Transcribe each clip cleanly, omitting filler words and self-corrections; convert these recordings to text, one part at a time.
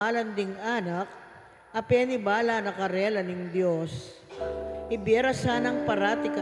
Malanding anak, apeni bala nakarela ning Diyos. Ibira sanang parati ka.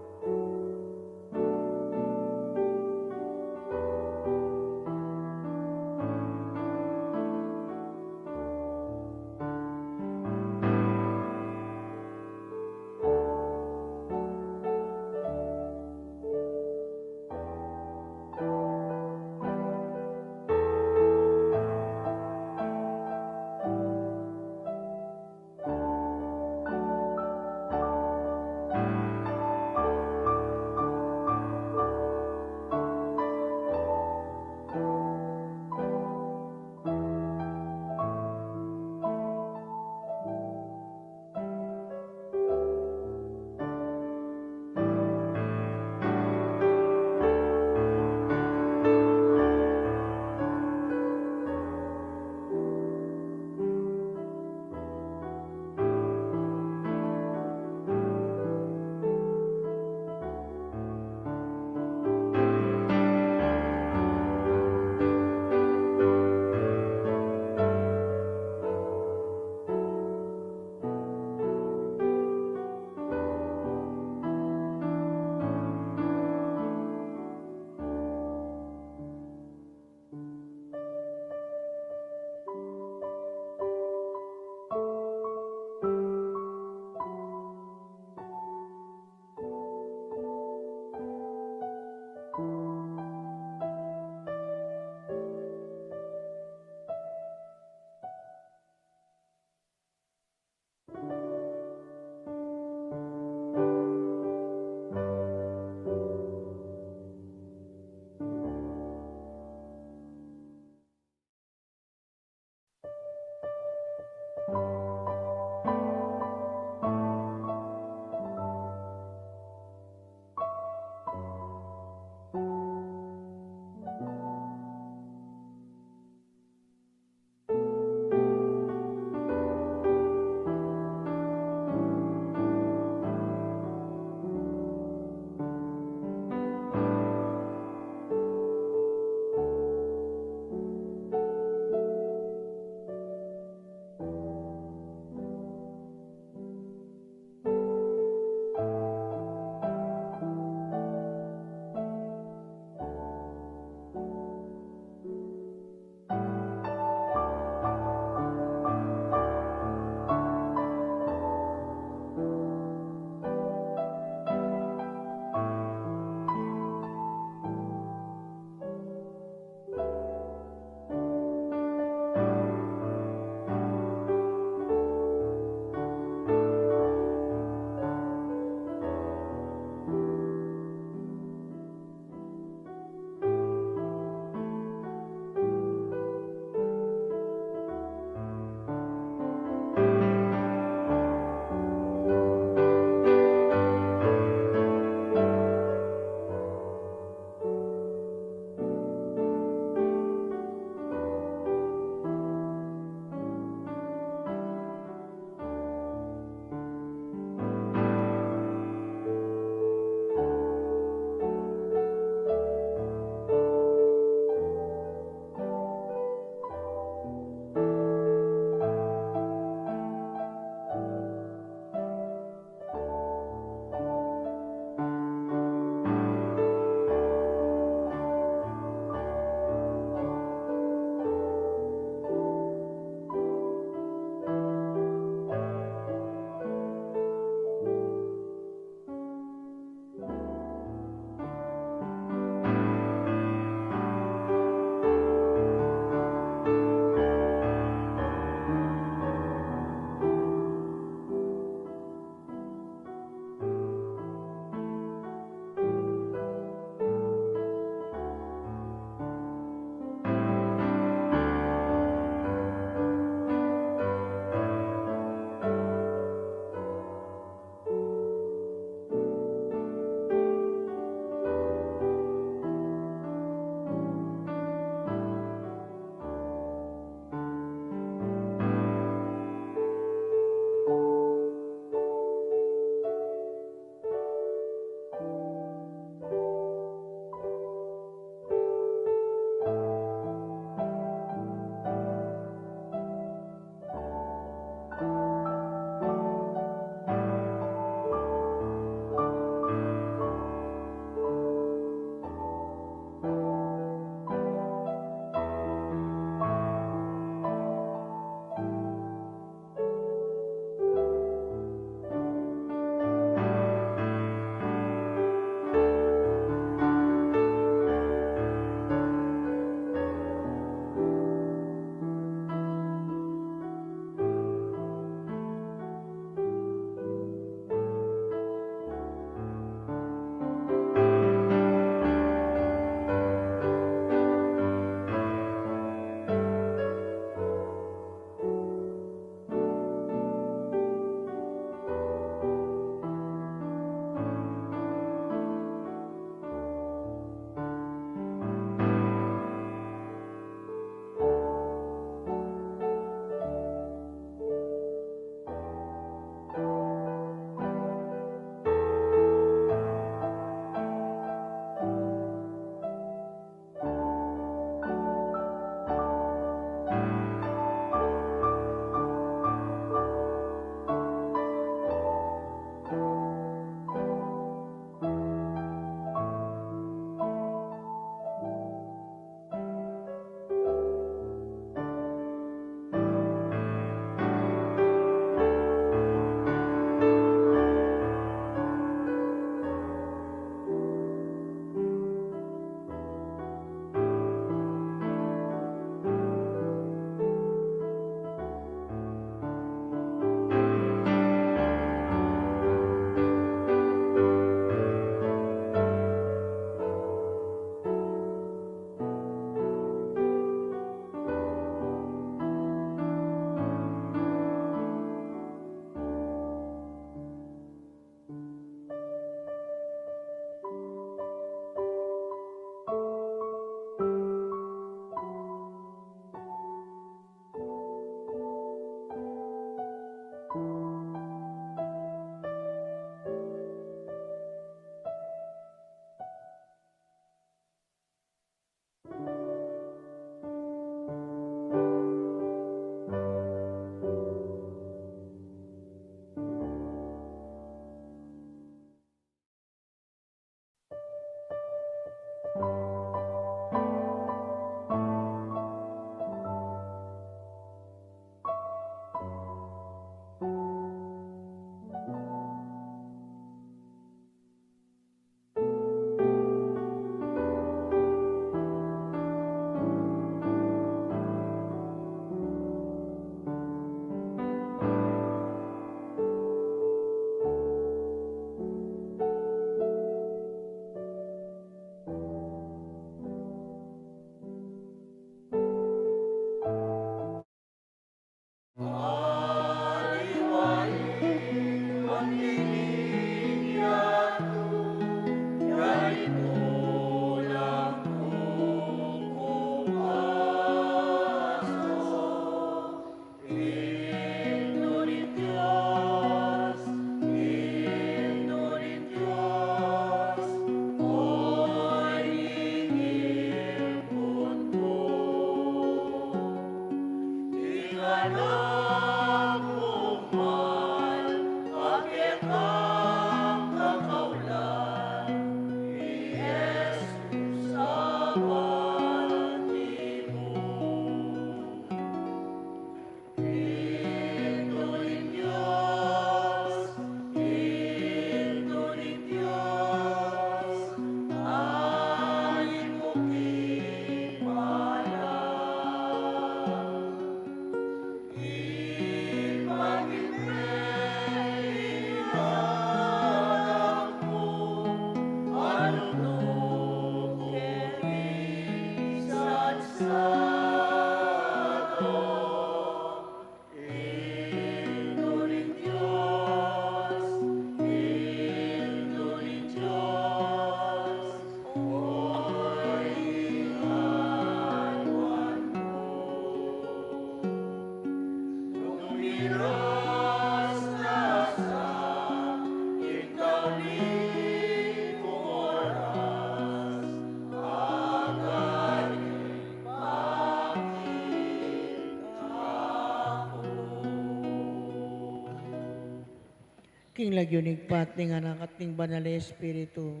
King lagyunig pat ning anak at ning banal na Espiritu.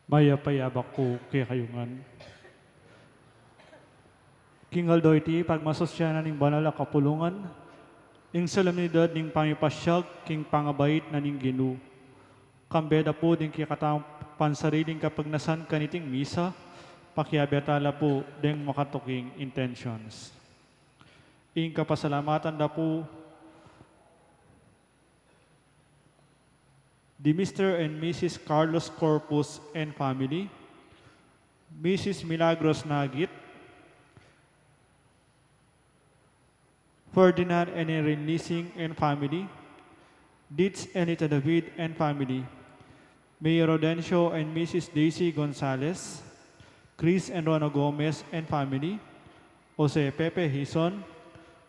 Maya payabak ko kay kayungan. King Aldo iti pagmasosya na ning banal a kapulungan, ing solemnidad ning pangipasyag, king pangabait na ning Ginu. Kambeda po din kikatang pansariling kapagnasan kaniting misa, pakiabetala po ding makatuking intentions. Ing kapasalamatan da po the Mr. and Mrs. Carlos Corpus and family, Mrs. Milagros Nagit, Ferdinand and Erin Nising and family, Ditz and Ita David and family, Mayor Rodencio and Mrs. Daisy Gonzalez, Chris and Rona Gomez and family, Jose Pepe Hison,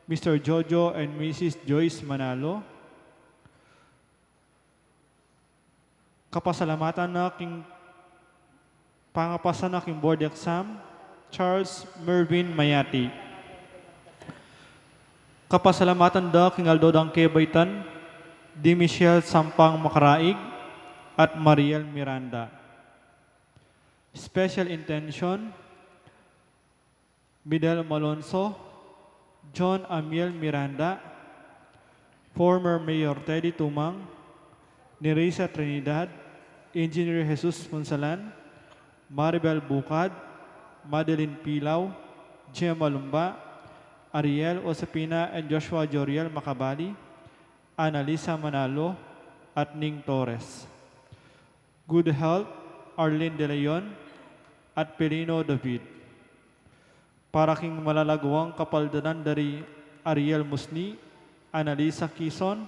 Mr. Jojo and Mrs. Joyce Manalo, kapasalamatan na king pangapasan na king board exam, Charles Mervin Mayati. Kapasalamatan da king Aldo Dangkebaitan, Di Michelle Sampang Makaraig, at Mariel Miranda. Special intention, Bidel Malonzo, John Amiel Miranda, former Mayor Teddy Tumang, Nerissa Trinidad, Engineer Jesus Monsalan, Maribel Bukad, Madeline Pilaw, Gemma Lumba, Ariel Osapina and Joshua Joriel Makabali, Annalisa Manalo, at Ning Torres. Good health, Arlene De Leon, at Perino David. Para king malalagwang kapaldanan dari Ariel Musni, Annalisa Quezon,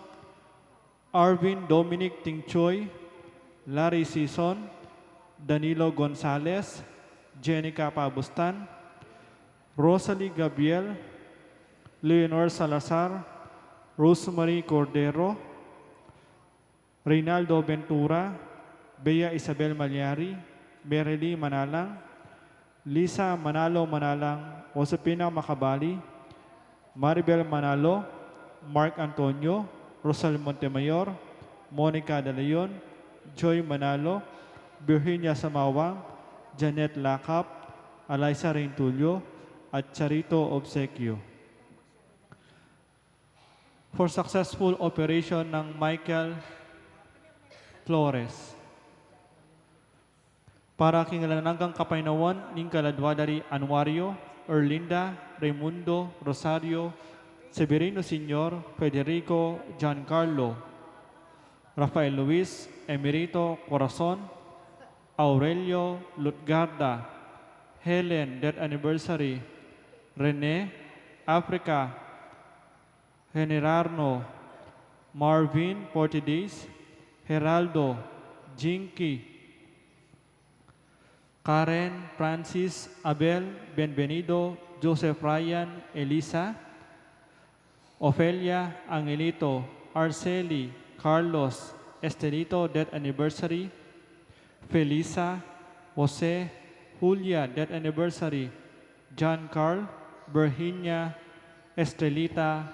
Arvin Dominic Tingchoy, Larry Sison, Danilo Gonzales, Jenica Pabustan, Rosalie Gabriel, Leonor Salazar, Rosemary Cordero, Reynaldo Ventura, Bea Isabel Malyari, Merely Manalang, Lisa Manalo Manalang, Josepina Makabali, Maribel Manalo, Mark Antonio, Rosal Montemayor, Monica De Leon, Joy Manalo, Virginia Samawang, Janet Lakap, Alaysa Reintulio, at Charito Obsequio. For successful operation ng Michael Flores. Para kingalananggang kapainawan ning kaladwadari Anuario, Erlinda, Raimundo, Rosario, Severino Sr., Federico, Giancarlo, Rafael Luis, Emerito Corazon, Aurelio Lutgarda, Helen, death anniversary, Rene, Africa, Generarno, Marvin, 40 days, Geraldo, Jinky, Karen, Francis, Abel, Benvenido, Joseph Ryan, Elisa, Ofelia, Angelito, Arceli, Carlos, Estelito, death anniversary, Felisa, Jose, Julia, death anniversary, John Carl, Virginia, Estrelita,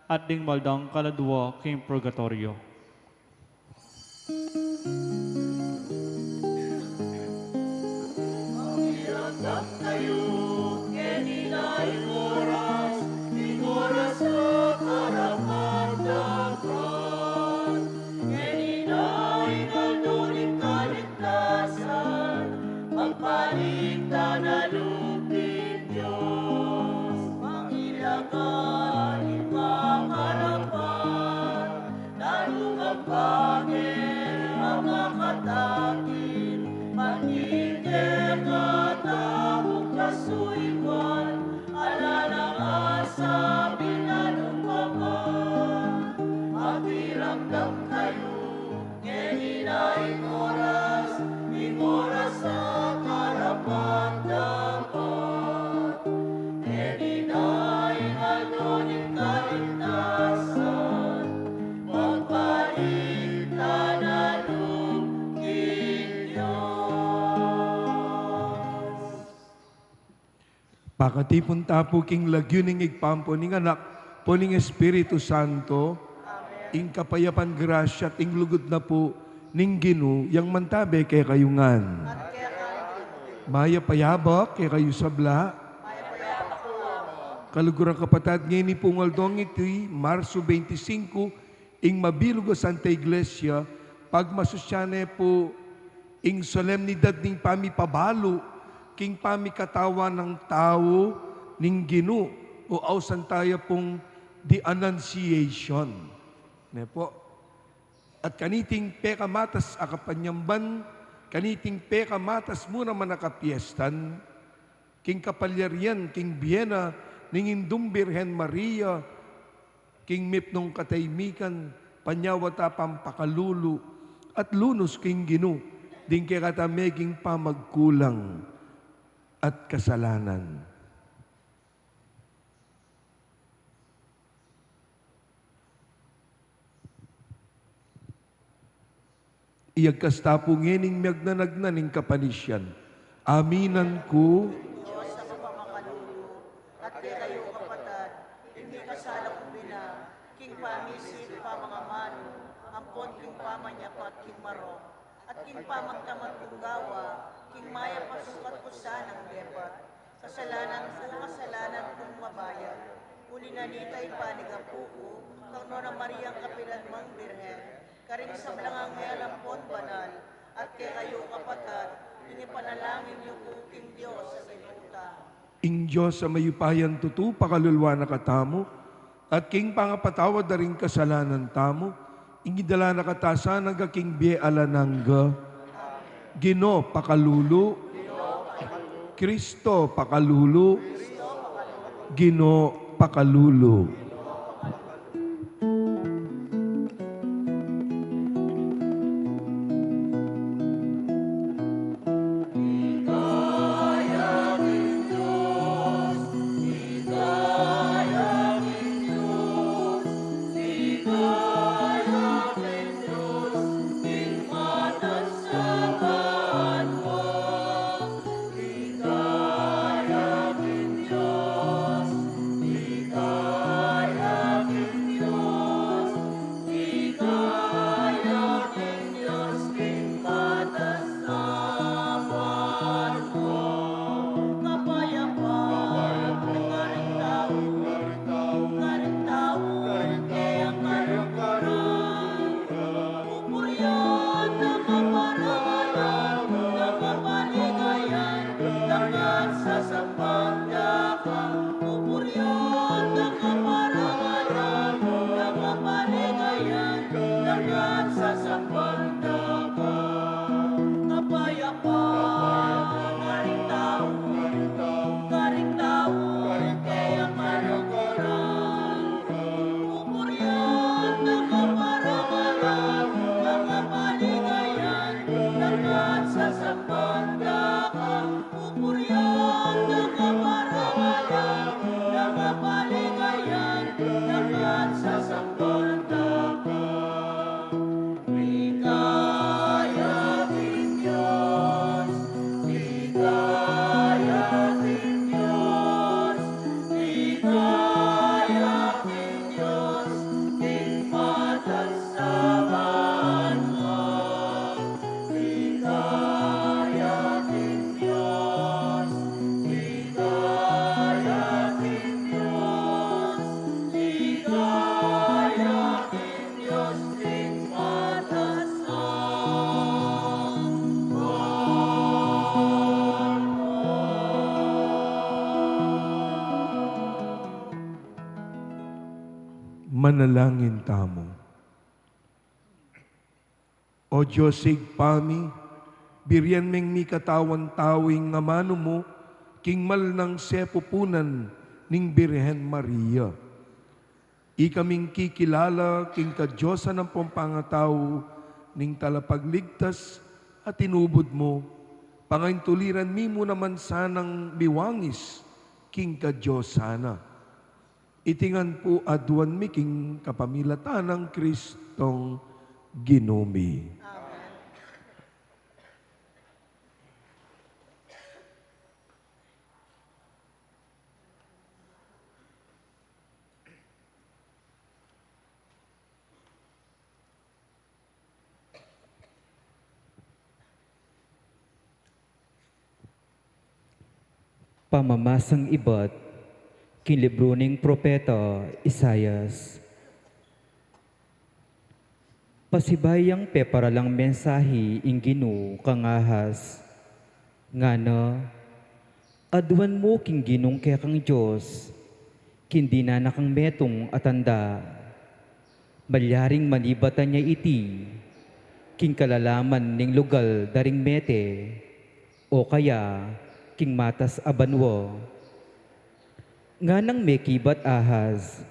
at ding maldang kaladwa king purgatorio. Pangingge katawag kaso Pakatipon tapo king lagyuning igpampo ning anak po ning Espiritu Santo, ing kapayapan grasya at ing lugod na po ning Ginu yang mantabe kay kayungan. At kaya kami Maya payabak kay kayo sabla, kalugurang kapatad ngayon ni Pungaldong ito'y Marso 25, ing mabilog o Santa Iglesia, pagmasusyane po ing solemnidad ning pamipabalo, king pamikatawa ng tao ning Ginu, o ausan tayo pong the Annunciation. Ne po. At kaniting pekamatas akapanyamban, kaniting pekamatas muna man nakapiestan, king kapalyarian, king Biena, ning Indung Birhen Maria, king mipnong kataymikan, panyawata pampakalulu, at lunos king Ginu, ding kakatameging pamagkulang at kasalanan. Iyagkasta po ngening miagnanagnaning kapanisyan. Aminan ko, Diyos sa pamamakalulu, at kaya kayo kapatad, hindi kasala kong bina, king pamisip pamangaman, ampon king pamanyapat king marong, at king pamagtamad kong gawa, king maya pasukat ko sanang depat, kasalanan kong mabayan, uli na nita'y panigapuko, kang nona Mariang kapilan mang birhen, karing sa blangang ngelampon banal, at kaya kayo kapatad, inipanalangin niyo po king Diyos sa binuta. ing Diyos sa mayupayan tutu, pakalulwa na katamo, at king pangapatawad na rin kasalanan tamo, ing idala na katasa naga king bie alanangga, Gino pakalulu, Kristo pakalulu, Gino pakalulu. Manalangin tamo. O Diyos, sigpami, biryan meng mi katawan tawing nga mano mo, king mal ng sepupunan ning Birhen Maria. Ikaming kikilala, king kadyosa ng pampangataw, ning talapagligtas at tinubod mo, pangaintuliran mi mo naman sanang biwangis, king kadyosana. Itingan po aduan mi king kapamilatan ng Kristong Ginumi. Pamamasang iba't kin libro ning propeta Isayas. Pasibayang peparalang mensahe ing Ginoo kangahas. Ngana, adwan mo king ginong kaya kang Diyos, kindi na nakang metong atanda. Malyaring manibatan niya iti, king kalalaman ning lugal daring mete, o kaya king matas abanwo. Nga nang may kibat ahas,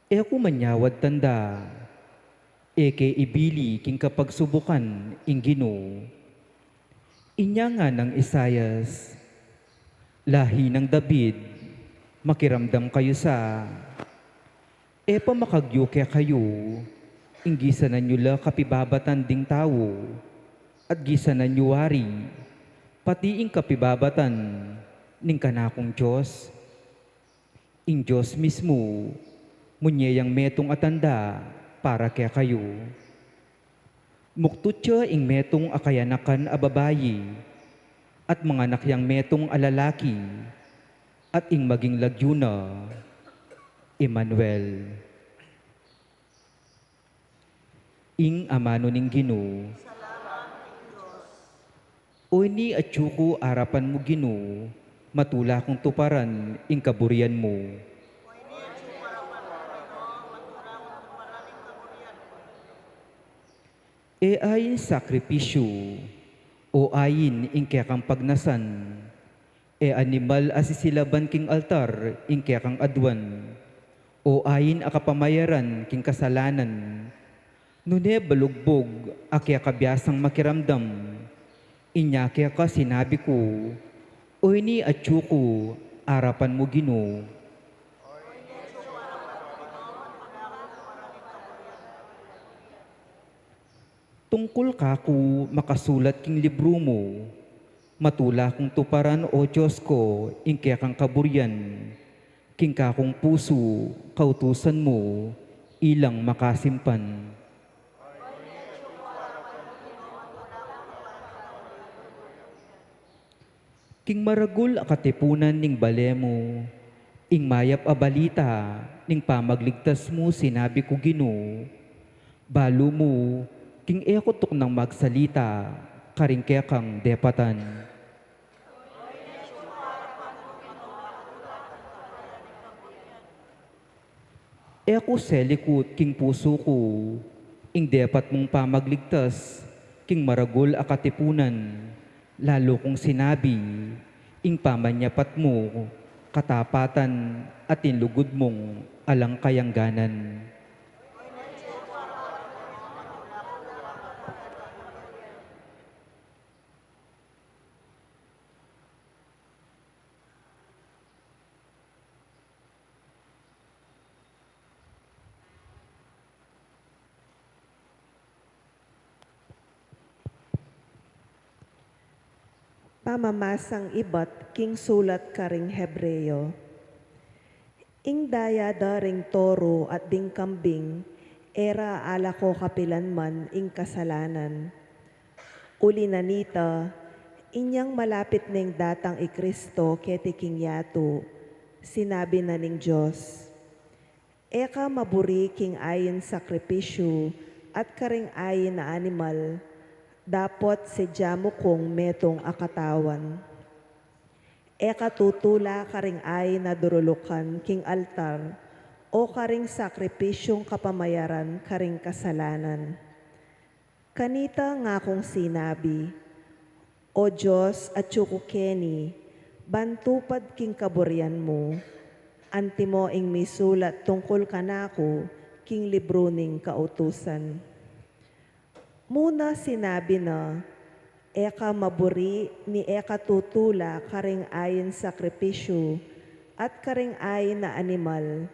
e ako manyawad tanda, e kay ibili king kapagsubukan ing Ginoo. Inya nga ng Isayas, lahi ng David, makiramdam kayo sa, e pamakagyo kaya kayo, ing gisanan nyo la kapibabatan ding tao, at gisanan nyo wari, pati ing kapibabatan ning kanakong Diyos. Ing Diyos mismo, munyayang metong atanda para kaya kayo. Muktutya ing metong akayanakan a babayi, at mga nakyang metong alalaki, at ing maging lagyuna, Emmanuel. Ing amano ning Ginoo, o ni atyuko arapan mo Ginoo, matula kong tuparan ing kaburian mo. E ayin sakripisyo, o ayin ing kekang pagnasan, e animal asisilaban king altar ing kekang adwan, o ayin akapamayaran king kasalanan, nune balugbog akya kabyasang makiramdam, inya kaya ka sinabi ko, o ini atyuko arapan mo Ginoo. Tungkol kaku makasulat king libro mo, matula kong tuparan o Diyos ko, ing kaya kang kaburian, king kakong puso, kautusan mo, ilang makasimpan. King maragul akatipunan ning balemo, ing mayap a balita, ning pamagligtas mo sinabi ko Ginoo, balo mo, king ekotok ng magsalita, karing kaya kang depatan. Eko selikut king puso ko, ing depat mong pamagligtas, king maragul akatipunan, lalo kong sinabi, ing pamanyapat mo, katapatan at inlugod mong alang kayangganan. Pamamasang ibat king sulat karing Hebreyo. Ing daya daring toro at ding kambing, era ala ko kapilanman ing kasalanan. Uli nanita, inyang malapit ning datang i Kristo keti king yato, sinabi na ning Diyos. Eka maburi king ayin sakripisyo at karing ayin na animal, dapot si jamo kong metong akatawan. Eka tutula karing ay na durulukan king altar, o karing sakripisyong kapamayaran karing kasalanan. Kanita nga kong sinabi, O Diyos at Keni, bantupad king kaburian mo, antimo ing misulat tungkol kanako king libro ning kautusan. Muna sinabi na, eka maburi ni eka tutula karing ayin sakripisyo at karing ayin na animal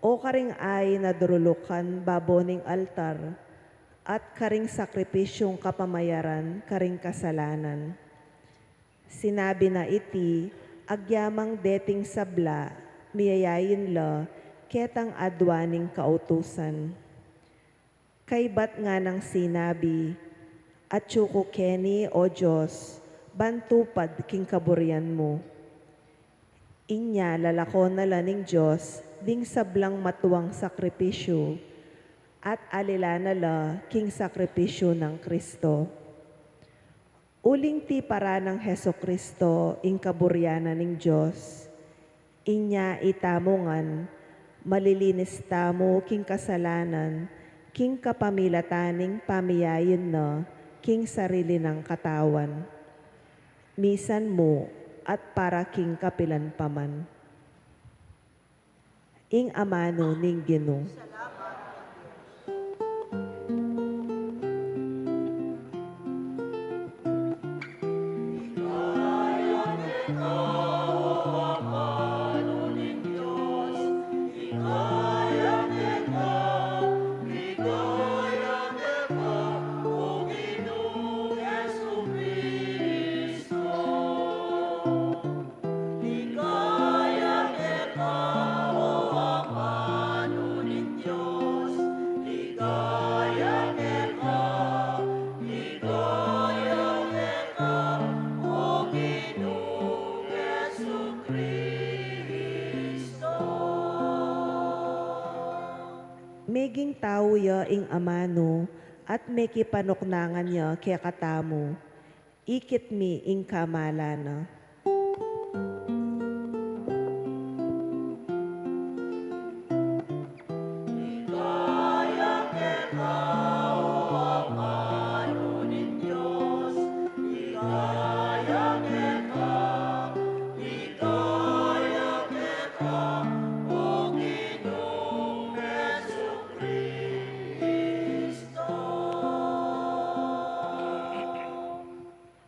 o karing ayin na durulukan baboning altar at karing sakripisyong kapamayaran karing kasalanan. Sinabi na iti, agyamang deting sabla, miyayayin la, ketang adwaning kautusan. Kaybat nga ng sinabi, at Keni o Diyos, bantupad king kaburian mo. Inya lalako na laning Diyos, ding sablang matuwang sakripisyo, at alila na la king sakripisyo ng Kristo. Uling ti para ng Heso Kristo, ing kaburyanan ng Diyos. Inya itamongan, malilinis tamo king kasalanan, king kapamilataning pamiyayin na, king sarili ng katawan. Misan mo at para king kapilan paman. Ing amano ning Ginoo. Meging tao ya ing amano, at may kipanuknangan ya kaya katamo, ikit mi ing kamalana.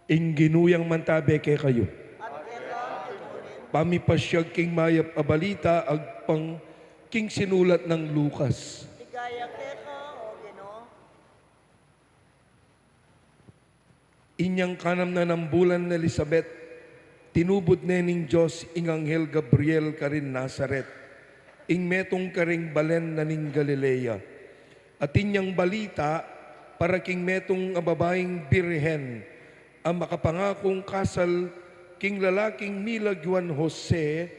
Ing ginuyang mantabe kay kayo. Pamipasyag king mayap abalita agpang king sinulat ng Lucas. Ligaya keka, o Ginoo. Inyang kanam na ng bulan na Elizabeth, tinubod nening Diyos ing Anghel Gabriel karin Nazaret, ing metong karing balen na ning Galilea. At inyang balita, para king metong babaeng birhen, ang makapangakong kasal king lalaking milagwan Jose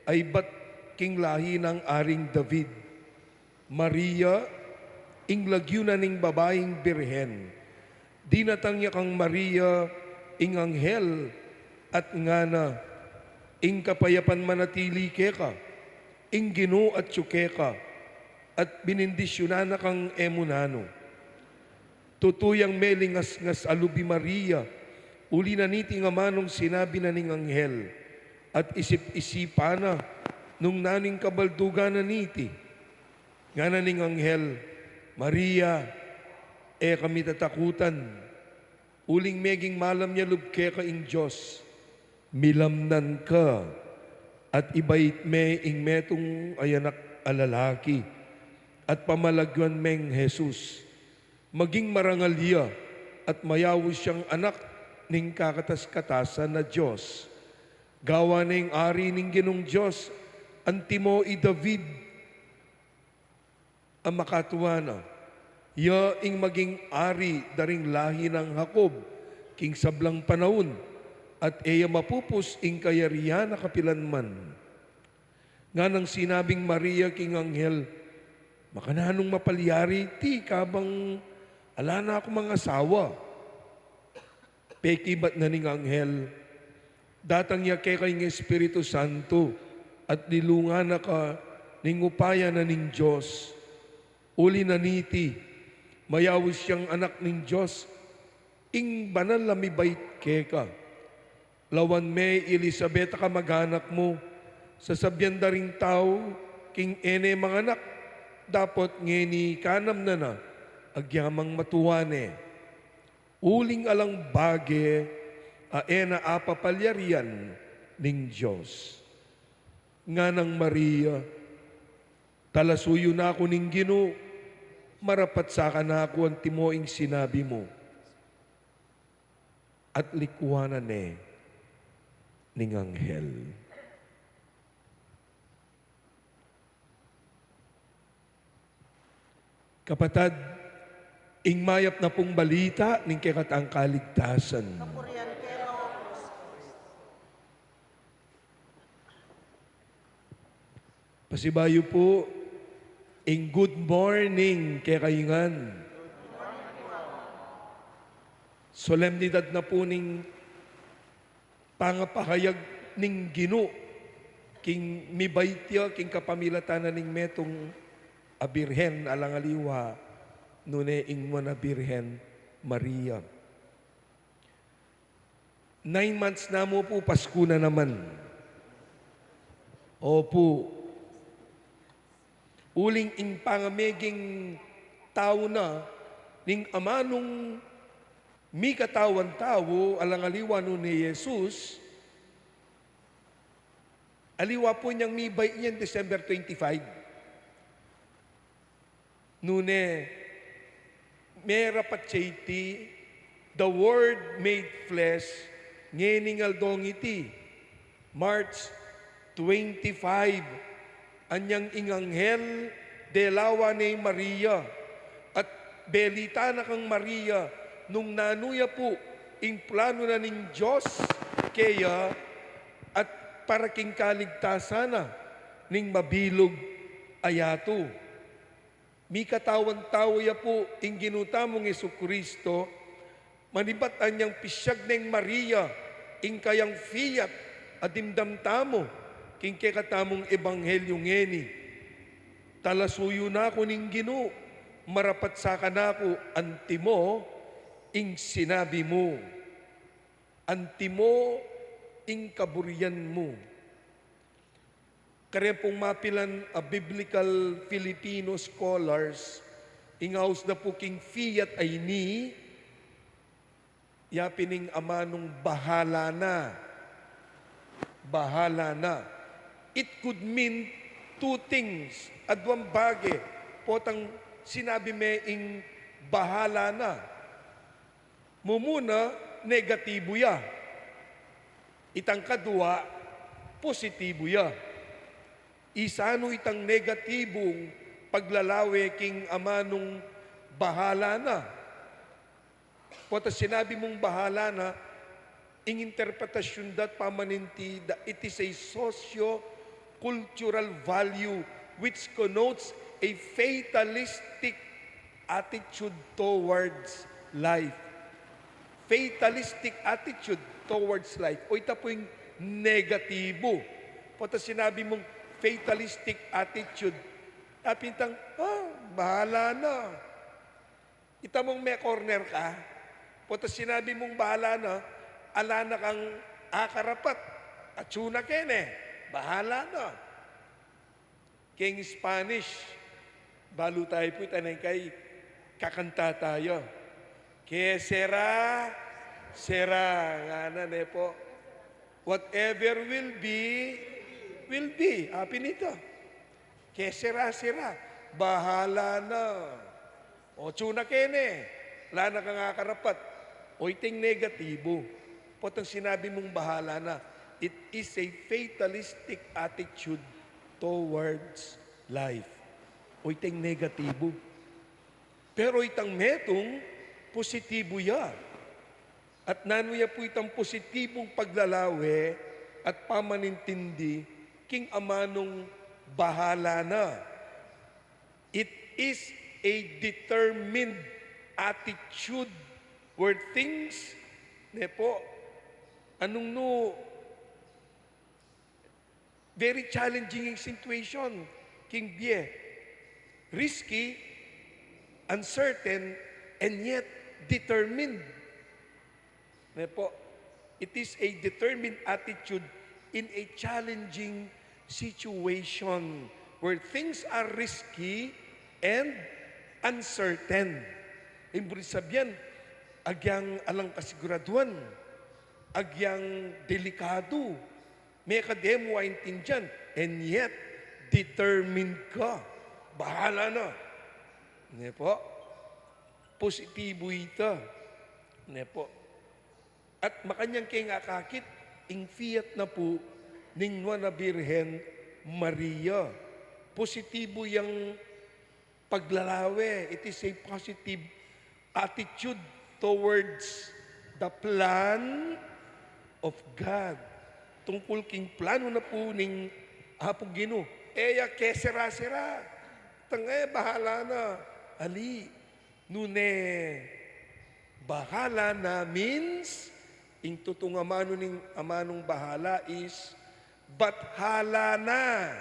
ay bat king lahi ng aring David. Maria, ing lagyunan ning babaeng birhen. Dinatang niya kang Maria, ing anghel, at ngana, ing kapayapan manatili keka, ing Ginoo at tsukeka, at binindisyonan na kang emunano. Tutuyang melingas-ngas alubi Maria, uli na niti nga manong sinabi na ning anghel, at isip-isipa na nung naning kabaldugan na niti. Nga na ning anghel, Maria, kami tatakutan, uling meging malam niya lubke ka ing Diyos, milamnan ka, at ibait me ing metong ayanak alalaki, at pamalagyan meng Jesus, maging marangalya, at mayawis siyang anak ning kakatas-katasan na Diyos. Gawa ning ari ning Ginong Diyos, antimo i David, ang makatuwa na. Ya ing maging ari daring lahi ng Jacob, king sablang panahon, at eya mapupus ing kayarihan na kapilanman. Nga nang sinabing Maria king anghel, makananong mapalyari, ti kabang ala na ako mga asawa. Pekibat na ning anghel, datang niya kay ng Espiritu Santo, at nilunga na ka ning upaya na ning Diyos. Uli na niti, mayawis siyang anak ning Diyos, ing banal lamibait keka. Lawan me Elizabeth ka maganak mo, sasabyan da ring tao, king ene mga anak, dapat ngeni kanam na agyamang matuwane. Uling alang bage, aena apapalyarian ning Diyos. Nga ng Maria, talasuyo na ako ning Ginoo, marapat sa na ako ang timoing sinabi mo. At likuwanan ning anghel. Kapatad, ing mayap na pong balita ning kekatang kaligtasan. Kapurian keka, o Kristo. Pasibayo po, in good morning kay kayungan. Solemnidad na po ning pangapahayag ning Ginoo king mibaytya king kapamilatanan ning metong a Birhen alangaliwa nune ingmo na Birhen Maria. 9 months na mo po, Pasko na naman. Opo. Uling in pangameging tao na, ning amanong mi katawan tao, alangaliwa nun ni Jesus, aliwa po niyang mi bay niyan December 25. Nune, mera patsiti, the Word made flesh, ngeningal dongiti, March 25, anyang inganghel delawa ni Maria, at belita na kang Maria, nung nanuya po, ing plano na ning Diyos, kaya, at para king kaligtasan na, ning mabilog ayato. Mi katawan tao ya po, ing ginutamong Jesucristo, manibat anyang pisyag ng Maria, ing kayang fiat, adimdam tamo, king kekatamong ebanghelyo ngeni. Talasuyo na ako ning Ginoo, marapat sa kanako, antimo, ing sinabi mo. Antimo, ing kaburian mo. Kaya pong mapilan a biblical Filipino scholars, ingaus na po king fiat ay ni, yapining amanong bahala na. Bahala na. It could mean two things. Adwang bage, potang sinabi me ing bahala na. Mumuna, negatibo ya. Itang kadua, positibo ya. Isano itang negatibong paglalawe king amanong bahala na. Pota sinabi mong bahala na, ing interpretasyon dat pamaninti that it is a socio-cultural value which connotes a fatalistic attitude towards life. Fatalistic attitude towards life. O ita po yung negatibo. Pota sinabi mong fatalistic attitude, tapintang, bahala na. Ita mong may corner ka, pota sinabi mong bahala na, ala na kang akarapat, atsuna kene, bahala na. King Spanish, balo tayo po tanay kay kakanta tayo. Que sera, sera, nga na po. Whatever will be, Happy nito. Que sera, sera, bahala na. O tsuna kene, wala na kang akarapat. O iting negatibo. Potang sinabi mong bahala na, it is a fatalistic attitude towards life. O iting negatibo. Pero itang metong, positibo ya. At nanuya po itang positibong paglalawe at pamanintindi king amanong bahala na. It is a determined attitude where things, anong no, very challenging situation, king Bie. Risky, uncertain, and yet determined. It is a determined attitude in a challenging situation where things are risky and uncertain. Ibig sabihin, agyang alang kasiguraduan, agyang delikado, may kademo ay intindihan, and yet, determined ka. Bahala na. Positibo ito. At makanyang kay akakit, ing fiat na po, ningwa na Birhen Maria. Positibo yung paglalawe. It is a positive attitude towards the plan of God. Tungkol king plano na po ning hapong Ginoo. eya kesera-sera. Tangay, bahala na. Ali, nune, bahala na means, ing tutong amanong bahala is, bathala na.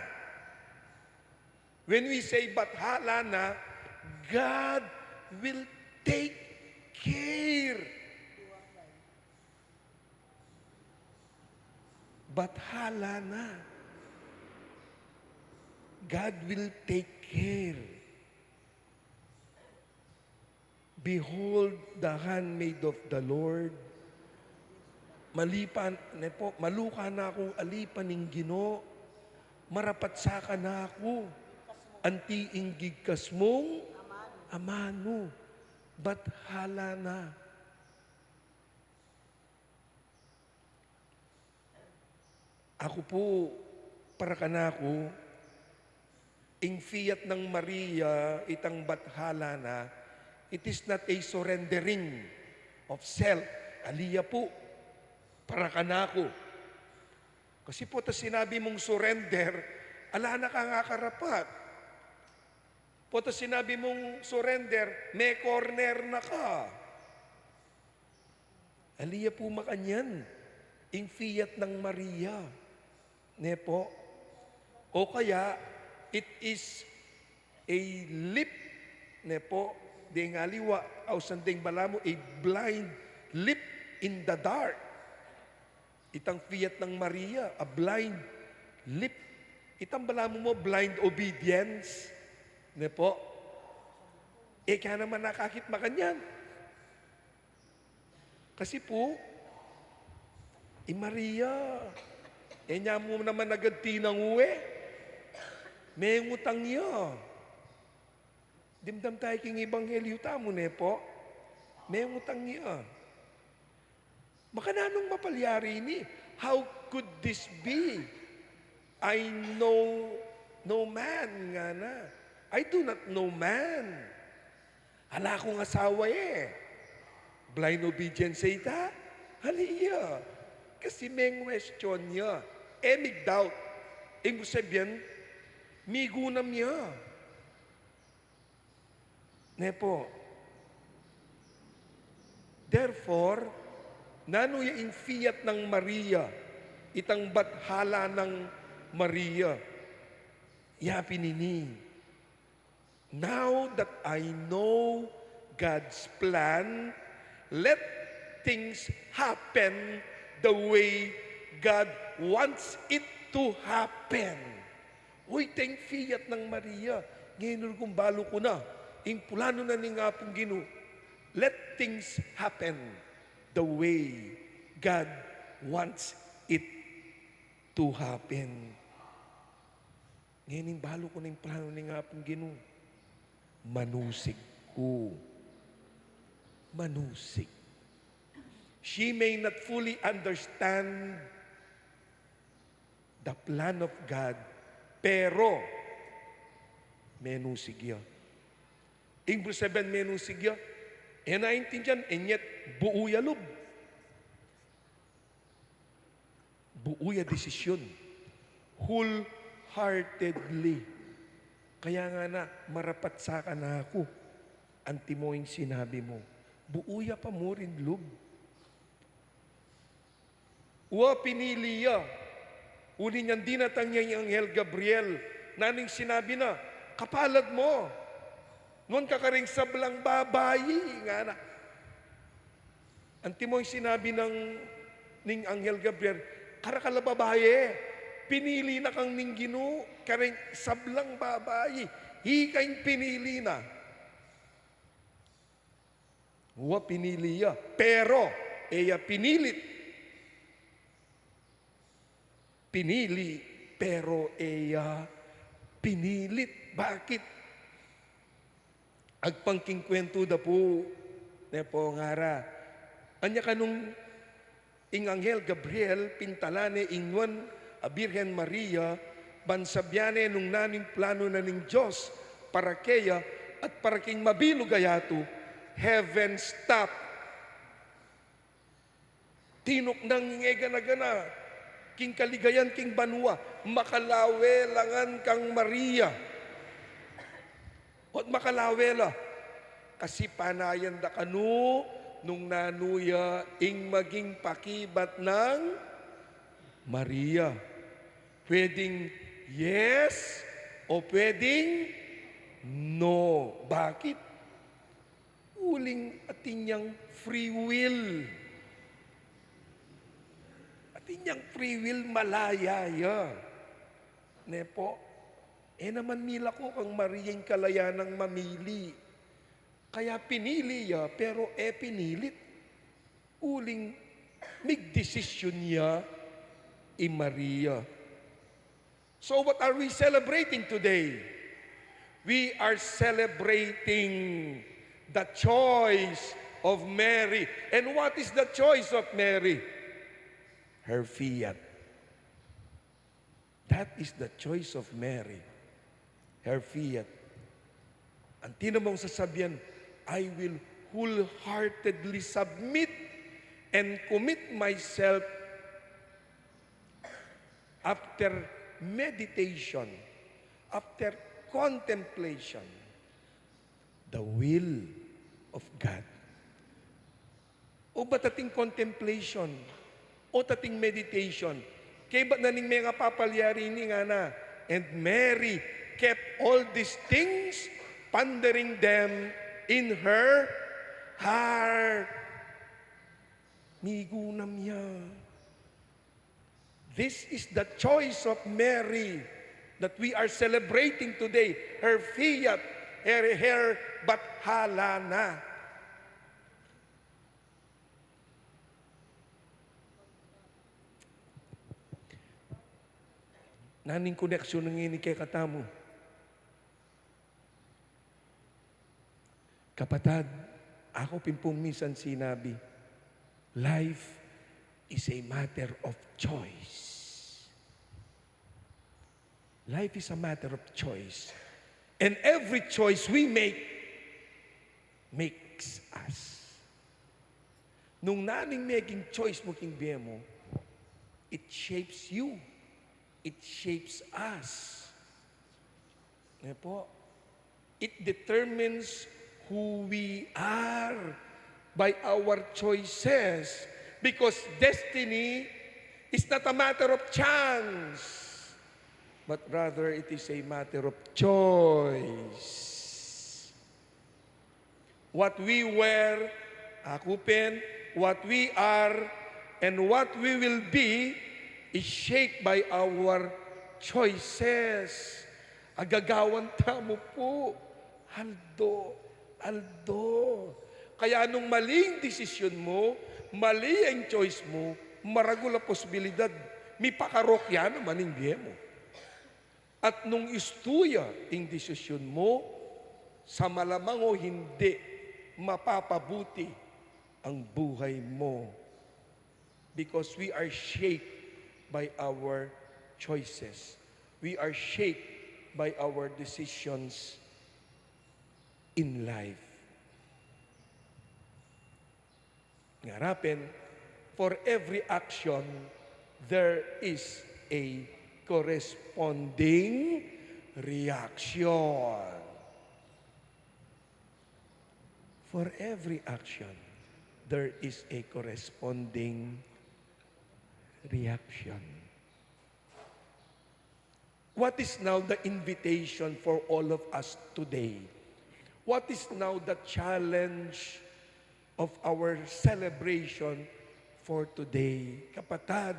When we say bathala na, God will take care. Bathala na. God will take care. Behold the handmaid of the Lord. Maluka na akong alipan ng Ginoo. Marapat saka na ako. Anti inggigkas mong amano. Bathala na. Ako po, para kanako, ing fiat ng Maria, itang bathala na, it is not a surrendering of self. Aliya po, para kanako. Kasi po, tas sinabi mong surrender, ala na ka nga karapat. Po, tas sinabi mong surrender, may corner na ka. Aliya po makanyan, ing fiat ng Maria. Ne po? O kaya, it is a lip, ne po, di nga liwa, o sanding balamo, a blind lip in the dark. Itang fiat ng Maria, a blind lip. Itang balamo mo, blind obedience. Ne po? Kaya naman nakakit makanyan. Kasi po, Maria, niya mo naman agad tinang uwi. May ngutang niya. Dimdam tayo king ebanghelyo tamo, ne po? May ngutang niya. Makananong mapalyari ni? How could this be? I know no man nga na. I do not know man. Hala akong asawa Blind obedience ita? Haliya. Kasi may question niya. May doubt. Ibig sabihin, may gunam niya. Nepo. Therefore, nanuya in fiat ng Maria, itang bathala ng Maria, yapi nini. Now that I know God's plan, let things happen the way God wants it to happen. Uy, teng fiat ng Maria. Ngayon kung balo ko na, ing pulano na ni nga pong Ginoo. Let things happen the way God wants it to happen. Ngayon ing balo ko na yung plano ni nga pong Ginoo. Manusig ko. Manusig. She may not fully understand the plan of God, pero menusig ya. English 7 menusig ya. Naintindihan, and yet buuya lub. Buuya desisyon. Wholeheartedly. Kaya nga na, marapat saka na ako. Anti mo yung sinabi mo. Buuya pa mo rin lub. Uwa pinili ya. Uli niyan dinatang niya yung Anghel Gabriel. Naning sinabi na, kapalad mo. Noon kakaring sablang babayi. Nga na. Anti mo yung sinabi ng Anghel Gabriel, karakala babaye. Pinili na kang ning Ginoo, karing sablang babayi. Hikain pinili na. Uwa pinili ya. Pero, pinilit. Pinili, pero pinilit. Bakit? Agpangking kwento da po, nepo ngara. Anya kanong ing Anghel Gabriel, pintalane ingwan a Birhen Maria, bansabyane nung naning plano na ning Diyos, para kaya at para king mabilog ayato, heaven stop. Tinok nang ngega na gana. king kaligayan, king banwa, makalawe langan kang Maria. At makalawela, kasi panayan da kanu, nung nanuya, ing maging pakibat ng Maria. Pwedeng yes o pwedeng no. Bakit? Uling atin niyang free will. Atin niyang free will malayaya. Ne po? Naman nila ko kang Maria yung kalayanang mamili. Kaya pinili ya, pero pinilit. Uling mig-desisyon niya Maria. So what are we celebrating today? We are celebrating the choice of Mary. And what is the choice of Mary? Her fiat. That is the choice of Mary. Her fiat. Ang tinamang sasabihan, I will wholeheartedly submit and commit myself after meditation, after contemplation, the will of God. O ba tating contemplation? O tating meditation? Kaya ba naning mga papalyari ni nga na? And Mary kept all these things, pondering them in her heart. Migunam niya. This is the choice of Mary that we are celebrating today. Her fiat, her bathalana. Naning koneksyon ng ini kay katamo. Kapatad, ako pimpong minsan sinabi, life is a matter of choice. Life is a matter of choice. And every choice we make makes us. Nung naning making choice mo king biya mo, it shapes you. It shapes us. Ngayon po, it determines who we are by our choices, because destiny is not a matter of chance, but rather it is a matter of choice. What we wear, akupin, what we are, and what we will be is shaped by our choices. Agagawan tamo po, Aldo. Kaya nung maling desisyon mo, mali ang choice mo, maragula posibilidad, may pakarokya naman yung biye mo. At nung istuya ang desisyon mo, sa malamang o hindi, mapapabuti ang buhay mo. Because we are shaped by our choices. We are shaped by our decisions in life. Ngarapin, for every action, there is a corresponding reaction. For every action, there is a corresponding reaction. What is now the invitation for all of us today? What is now the challenge of our celebration for today? Kapatad,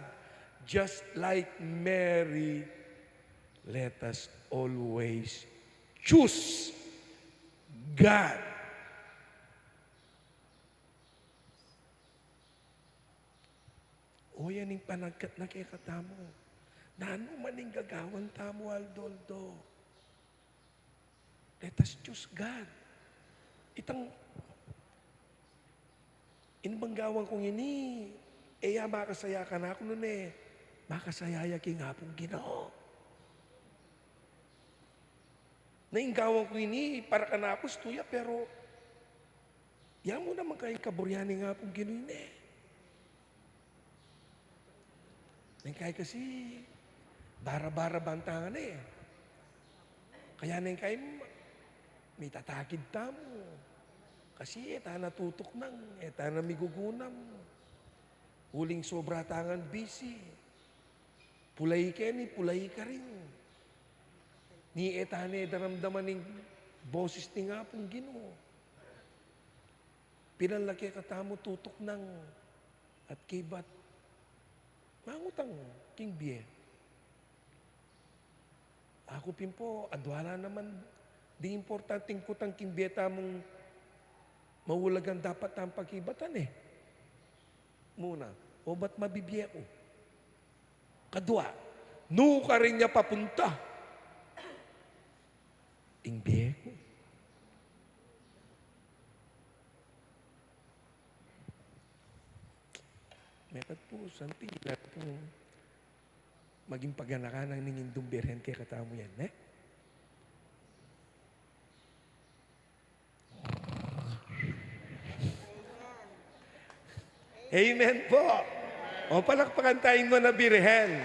just like Mary, let us always choose God. O yan yung panagkat na kaya katamo. Nano maning gagawan tamo, Aldoldo. Let us choose God. Itang inbanggawan kong ini, makasaya ka na ako nun makasayaya king hapong Ginoo. Nainggawan ko ini, para ka na ako stuya, pero yan mo naman kayong kaburyani nga pong Ginoo ini. Nengkay kasi, bara-bara bantangan eh. Kaya nengkay, may tatakid tamo. Kasi eta natutok nang, eta na migugunam. Huling sobra tangan busy. Pulay ka ni, pulay ka rin. Ni eta ni daramdaman ng boses ni nga pong Ginoo. Pinalaki ka tamo tutok nang at kibat. Mangutang king biye. Ako pimpo, adwala naman di importanteng kutang king biye tamong mawulagan dapat ang pagkibatan eh. Muna, o ba't mabibiye ko? Kadwa, no ka rin niya papunta. Ing biye ko. Mekat po, santi, lahat po maging paganakan ng ninging dumbirhen kay katamo yan, eh? Amen po. O palakpakan tayong mga birhen.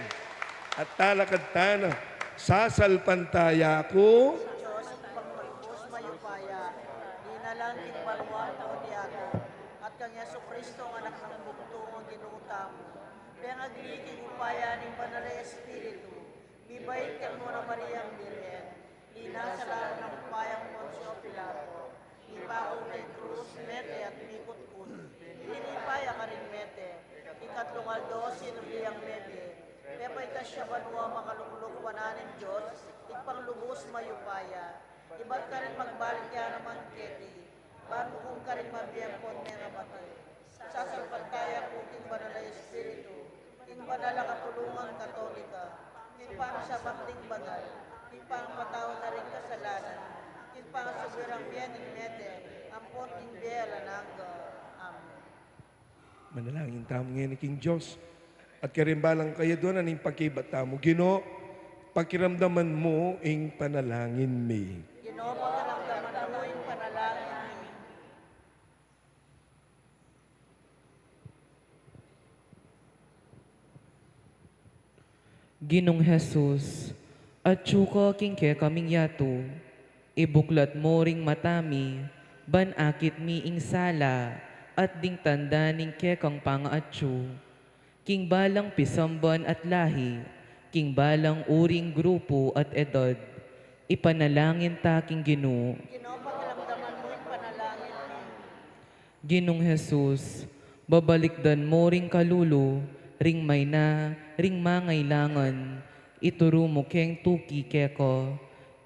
At talakad tana, sasalpantaya ko. Diyos, pagpalubos mayupaya, di na lang kikbalwa o diago, at kang Yesu Kristo ang anak ng bugtong ang ginuutam. Kaya ang agliking upaya ng Banal na Espiritu, bibait kang muna Mariang Birhen, di nasa laro ng upayang Poncio Pilato, ipako kay Cruz, Mete at Mikot-kun, inipaya ka rin Mete, ikatlong aldo, sinuliyang Mete, Pepay ka siya banwa makaluklok wananin Diyos, ipang-lubos mayupaya. Iba't ka rin magbalik yan naman keti, bago kung ka rin mabiyempon nga batay. Sasalpantaya po king Banal na Espiritu, king Banal na Katulungan Katolika, king pang sa bakting banal, king pang patawad na rin kasalanan, king pang subirang biyan ng Mete, ampon king Bela Nangga. Amen. Manalangin tamo ngayon ni King Diyos. At karimbalang kayo doon, aning pagkibat tamo. Gino, pakiramdaman mo ing panalangin mi. Ginoo, pagkaramdaman mo yung panalangin ni Ginong Jesus, at suka king ke kaming yato, ibuklat mo ring matami, ban akit mi ing sala, at ding tanda ning ke kang pangaatsu. King balang pisamban at lahi, king balang uring grupo at edad, ipanalangin ta king Ginoo. Ginoo, pagkaramdaman mo yung panalangin ni Ginong Jesus, babalikdan mo ring kalulo, ring may na, ring mangailangan, ituro mo keng tuki keko,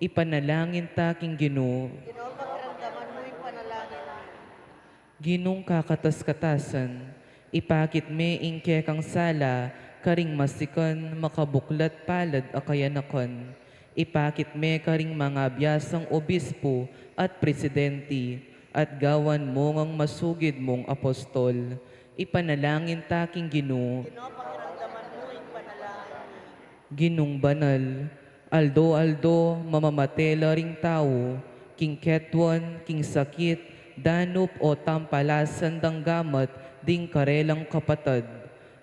ipanalangin ta king Ginoo. Ginoo, pagkaramdaman mo yung panalangin ni Ginong kakatas-katasan, ipakit me ing kekang sala, karing masikan, makabuklat palad akayanakan. Ipakit me karing mga biyasang obispo at presidente, at gawan mo ngang masugid mong apostol. Ipanalangin taking Ginoo. Ginoo, pagkaramdaman mo yung panalangin ni Ginong banal, aldo-aldo, mamamatela ring tao, king ketwan, king sakit, danup o tampalasan dang gamat, ding karelang kapatad.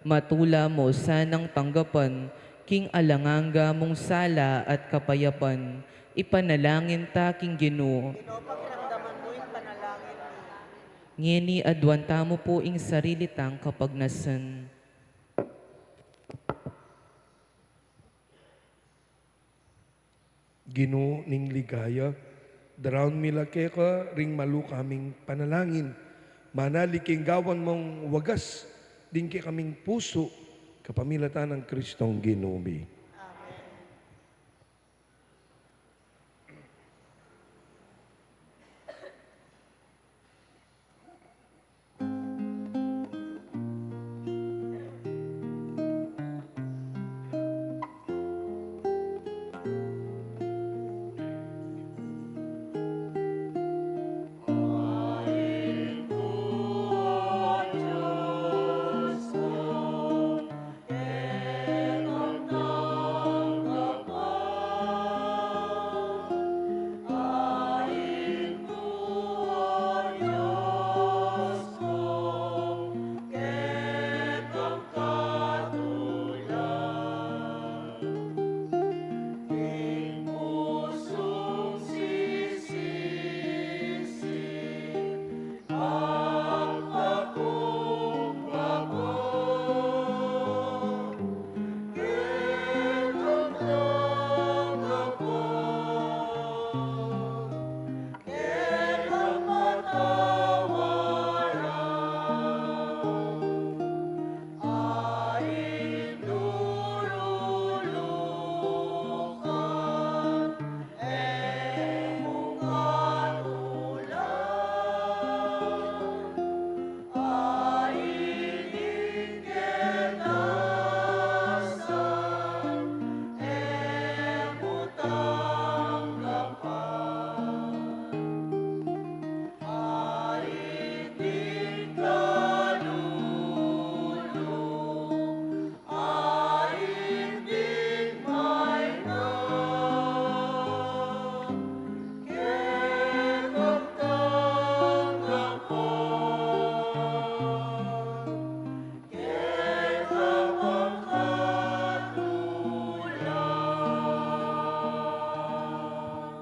Matula mo sanang tanggapan, king alanganga mong sala at kapayapan. Ipanalangin taking Ginoo. Ginoo, pagkaramdaman mo yung panalangin ni Ngeni adwanta mo po ing sarili tang kapagnasan. Gino ning ligaya, darown milake ka ring malu kaming panalangin. Manaliking gawan mong wagas, din kaming puso, kapamilatan ng Kristong Ginumi.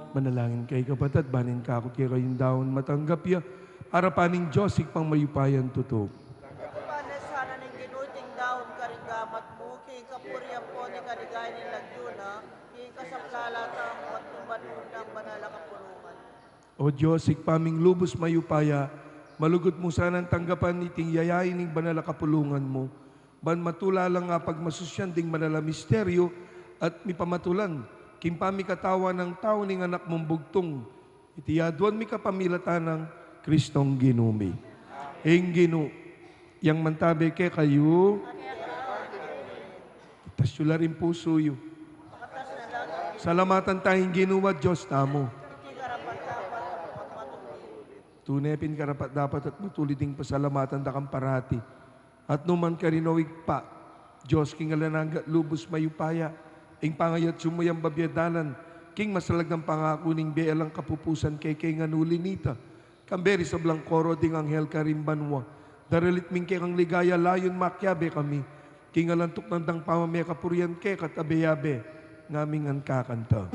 Manalangin kay kapatid, banin ka ako kaya kayong daon matanggap ya. Arapaning Diyos, ikpang mayupayan tutok. Panes sana ng ginuting daon karigamat mo, kay kapuryan po ni kaligay ni Lagyuna, kay kasaplalata ang matnumanundang banala kapulungan. O Diyos, ikpaming lubos mayupaya, malugot mo sanang tanggapan iting yayain ng banala kapulungan mo. Ban matula lang nga pagmasusyan ding manala misteryo at mipamatulan. Kimpami katawa ng tao ning anak mong bugtong. Itiyaduan mi kapamilatan ng Kristong ginumi. Ing ginu, yang mantabe ke kayo, tasyula rin puso yu. Salamatan tayong ginuwa, Diyos tamo. Kay karapat-dapat at matutuli. Tunepin karapat dapat at matuliding pasalamatan da kang parati. At numan karinawig pa, Diyos king alanangga lubos mayupaya, ing pangayat sumuyang babyadalan, king masalag ng pangako ning bealang kapupusan kay nganulinita, kamberi sa blang koro ding anghel karimbanwa, daralit ming kay kang ligaya layon makyabe kami, king alantok nandang pamamaya kapurian kay katabeyabe, ngaming ang kakanta.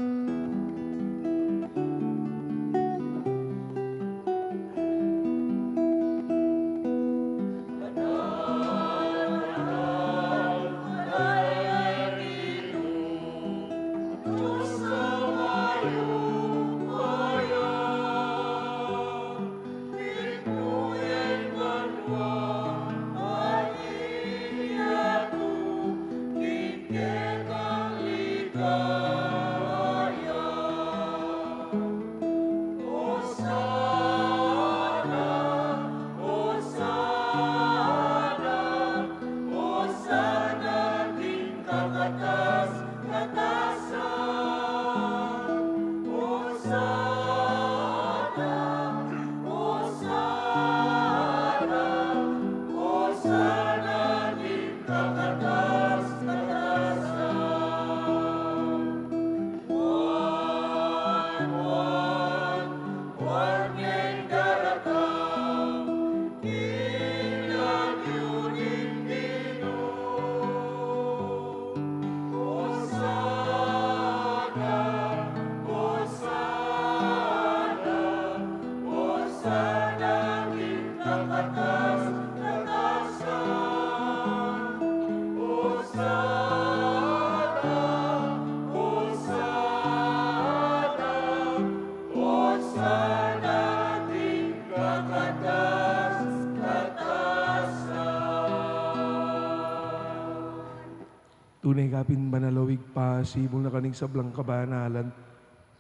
Tunay kapin banalawig pa, sibol na kaning sablang kabanalan.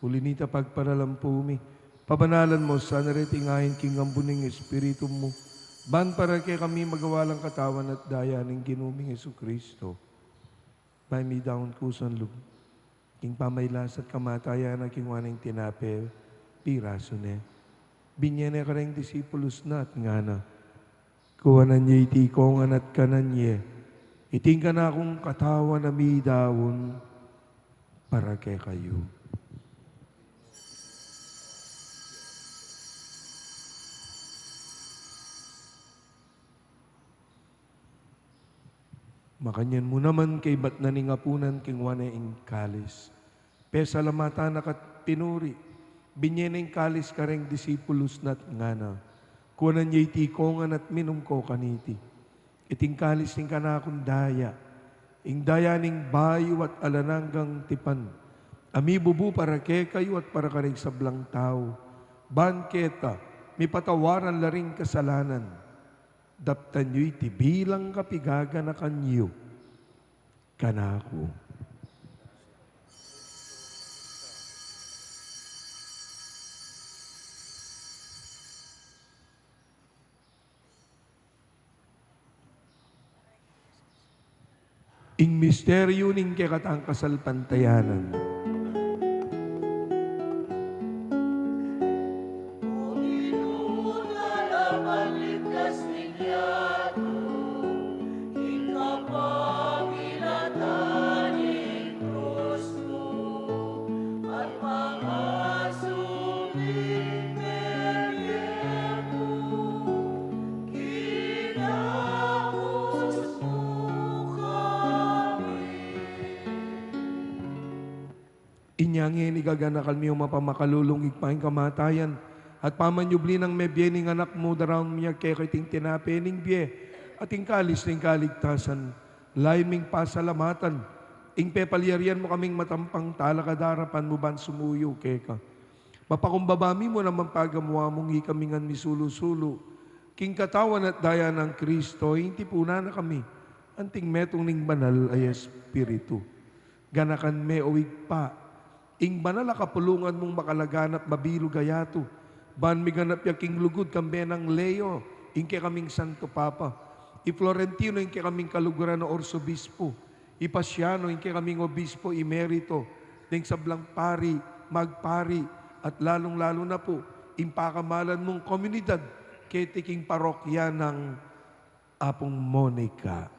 Ulinita pagparalampumi. Pabanalan mo, sana retingahin king ambuning espiritu mo. Ban para kay kami magawalang katawan at daya ng ginuming Yesu Kristo. May mi daon kusan lug. King pamaylas at kamatayan na king waning tinape, piraso ne. Binyene ka rin disipulos na at nga na. Kuwanan niya itikongan at kanan niya. Iting ka na akong katawan na midawon para kay kayo. Makanyan mo naman kay bat na ningapunan king wana ing kalis. Pesalamatan na kat pinuri. Binyen ing kalis ka rin disipulos na't nga na. Kuwanan niya itikongan at minum ko kaniti. Iting kalis ning kanakong daya, ing daya ning bayo at alananggang tipan. Ami bubu para kay kayo at para karig sablang tao. Banketa, mi patawaran laring kasalanan. Daptan nyo'y tibilang kapigaga na kanyo. Kanako. Ing misteryo ning kekatang kasalpantayanan. Binyangin igaganakal miyo mapamakalulong igpaing kamatayan. At pamanyubli ng mebyening anak mo daram miya kekiting tinapening bye. At ingkalis ng kaligtasan. Laiming pasalamatan. Ing pepalyarian mo kaming matampang talakadarapan mo ban sumuyo keka. Mapakumbabami mo naman pagamuha mong ikamingan misulu-sulu. King katawan at daya ng Kristo, hindi puna na kami. Anting metong ning banal ay Espiritu. Ganakan me uwig pa. Ing banal kapulungan mong makalaganap mabilo gayato. Ban mi ganap yaking lugod kambe ng Leo. Ingke kaming Santo Papa. I Florentino ingke kaming kaluguran na Orsobispo. I Pasiano ingke kaming Obispo Emerito. Ding sablang pari, magpari, at lalong-lalo na po, impakamalan mong komunidad ketiking parokya ng Apong Monica.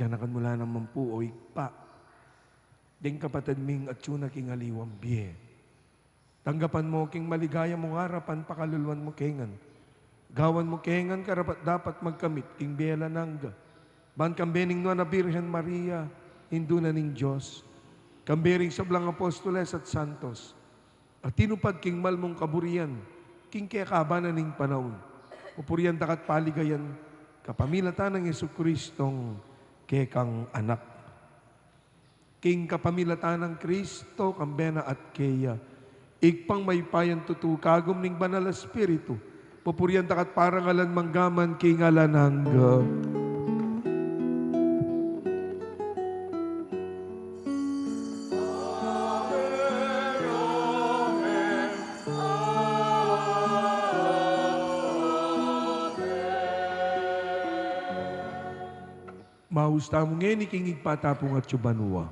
Ganakan mula naman po o ikpa. Ding kapatid ming at yun king aliwang biye. Tanggapan mo king maligaya mong harapan pakaluluan mo kengan. Gawan mo kengan karapat dapat magkamit king biyela nangga. Ban kambening no na Birhen Maria, Hindu na ning Diyos. Kambering sablang apostoles at santos. At tinupad king malmong kaburian, king kaya kabanan ning panahon. Upurian takat paligayan, kapamilatan ng Yesu Kristong kekang anak. King kapamilatan ng Kristo, kambena at keya. Igpang may payan tutu, kagom ning banal Espiritu. Pupurian takat parangalan manggaman, kingalan hangga. Mahusta mo ngayon, ikingig patapong at yubanwa.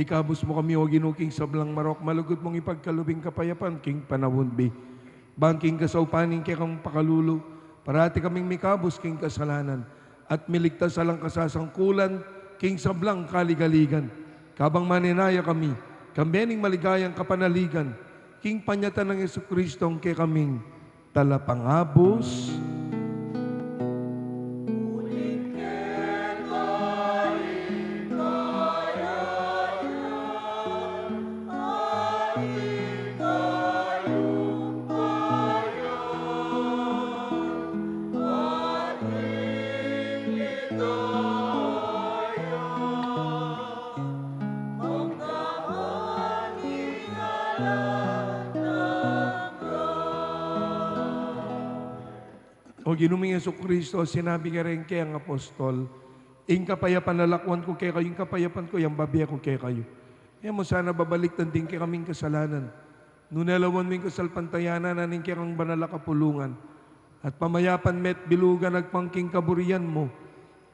Ikabos mo kami o ginuking sablang marok, malugod mong ipagkalubing kapayapan, king panawon be. Bangking kasaupaning kaya kang pakalulo, parati kaming mikabos king kasalanan, at miligtas alang kasasangkulan, king sablang kaligaligan. Kabang maninaya kami, kambening maligayang kapanaligan, king panyatan ng Yesu Kristong kaya kaming talapangabos, O Ginoong Jesucristo, sinabi nga rin kay ang apostol, ing kapayapan lalakwan ko kay kayo, ing kapayapan ko, yung babiya ko kay kayo. Kaya mo sana babalik din kay kaming kasalanan. Nunelawan mo yung kasalpantayanan na ning kang banal na kapulungan. At pamayapan met bilugan nagpangking kaburian mo.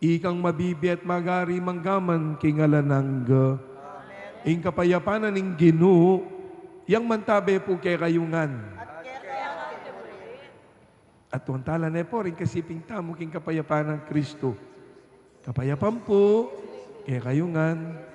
Ikang mabibi at magari manggaman kingalanangga. Ing kapayapan na ning Ginoo, yang mantabe po kay kayungan. At kaya kinurin. At tuwantala na po rin kasiping tamo king kapayapaan ng Kristo. Kapayapan po, kaya kayungan.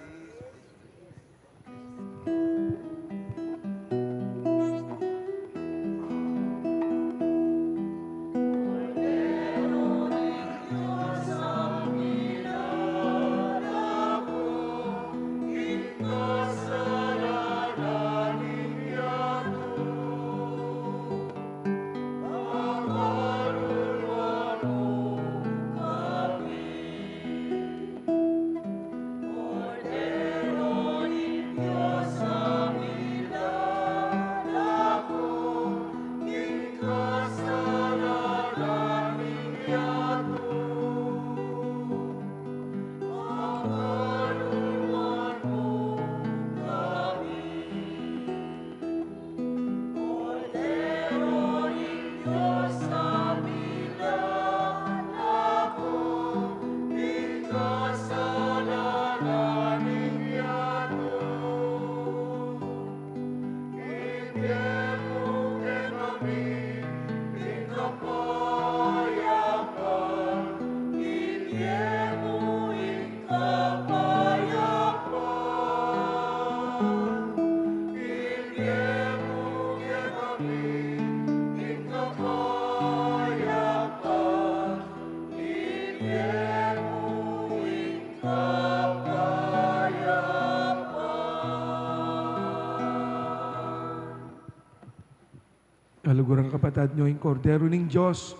Kalugurang kapatid nyo, ing kordero ning Diyos,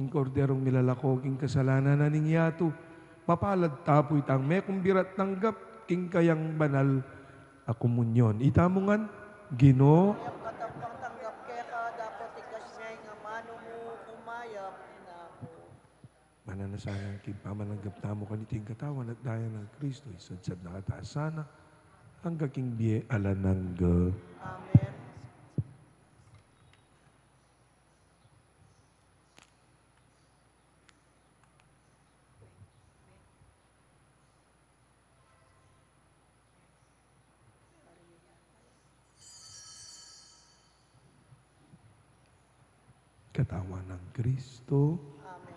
ing korderong milalakog, ing kasalanan na ning yato, mapalad tapoy tang may kumbirat tanggap, king kayang banal a komunyon. Itamungan, Ginoo, Yung katampang tanggap kaya ka, dapat ikas niya nga mano mo umayap na ako. mananasanang kimpamananggap tamo kaniting katawan at daya ng Kristo, isadsad na kataasana, hanggang king biye alanangga. Amen. Katawan ng Kristo, Amen.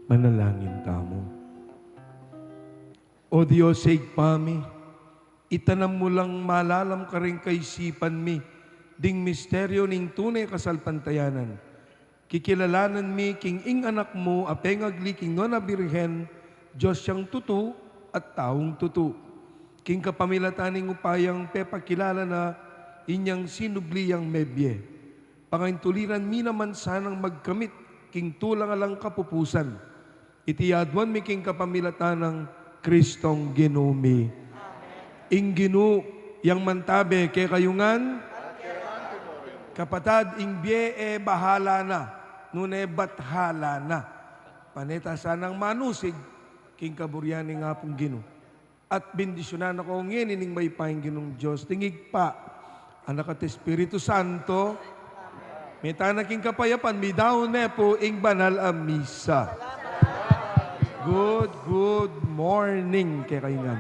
Manalangin tamo. O Diyos, pami, itanam mo lang malalam ka rin kaisipan mi, ding misteryo ning tunay kasalpantayanan. Kikilalanan mi king ing anak mo, apeng agli king nona birhen, Diyos siyang tutu at taong tutu. King kapamilataning upayang pepakilala na inyang sinubliyang mebye. Pangaintuliran mi naman sanang magkamit, king tulang alang kapupusan. Itiyadwan mi king kapamilatanang Kristong ginumi. Ing ginu, yang mantabe kay kayungan, kapatad, ing bie bahala na, nune bathala na. Paneta sanang manusig, king kaburyani nga pong ginu. At bendisyonan ako ngayon, ining may paing ginong Diyos. Tingig pa, anak at Espiritu Santo, may tanaking kapayapan, may daon po ing banal ang misa. Good morning kay kayungan.